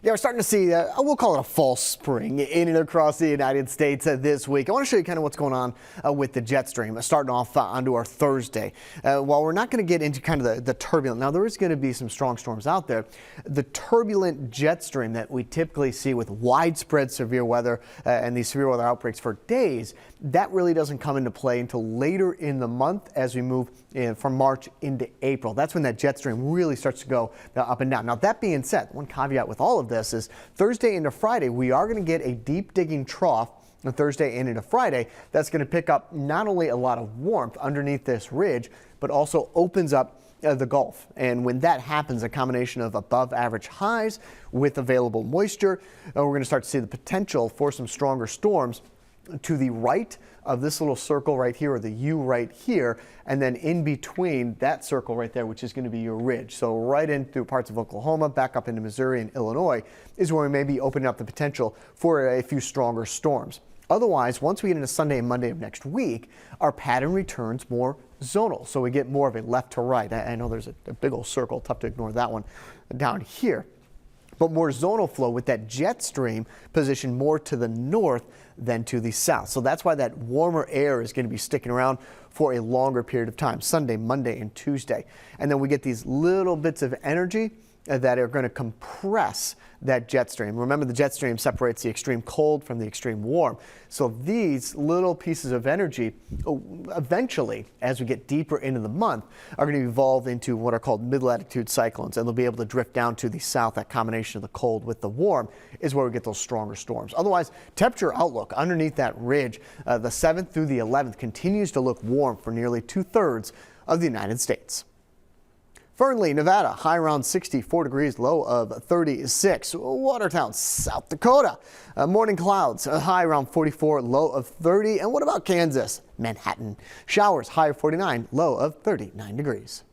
Yeah, we're starting to see, we'll call it a false spring in and across the United States this week. I want to show you kind of what's going on with the jet stream, starting off onto our Thursday. While we're not going to get into kind of the turbulent, now there is going to be some strong storms out there. The turbulent jet stream that we typically see with widespread severe weather and these severe weather outbreaks for days, that really doesn't come into play until later in the month as we move from March into April. That's when that jet stream really starts to go up and down. Now, that being said, one caveat with all of this is Thursday into Friday, we are going to get a deep digging trough on Thursday and into Friday. That's going to pick up not only a lot of warmth underneath this ridge, but also opens up the Gulf. And when that happens, a combination of above average highs with available moisture, we're going to start to see the potential for some stronger storms to the right of this little circle right here, or the U right here, and then in between that circle right there, which is going to be your ridge. So right in through parts of Oklahoma, back up into Missouri and Illinois is where we may be opening up the potential for a few stronger storms. Otherwise, once we get into Sunday and Monday of next week, our pattern returns more zonal. So we get more of a left to right. I know there's a big old circle, tough to ignore that one down here. But more zonal flow with that jet stream positioned more to the north than to the south. So that's why that warmer air is going to be sticking around for a longer period of time, Sunday, Monday, and Tuesday. And then we get these little bits of energy that are going to compress that jet stream. Remember, the jet stream separates the extreme cold from the extreme warm. So these little pieces of energy eventually, as we get deeper into the month, are going to evolve into what are called mid-latitude cyclones, and they'll be able to drift down to the south. That combination of the cold with the warm is where we get those stronger storms. Otherwise, temperature outlook underneath that ridge, the 7th through the 11th, continues to look warm for nearly 2/3 of the United States. Fernley, Nevada, high around 64 degrees, low of 36. Watertown, South Dakota, morning clouds, a high around 44, low of 30. And what about Kansas? Manhattan, showers, high of 49, low of 39 degrees.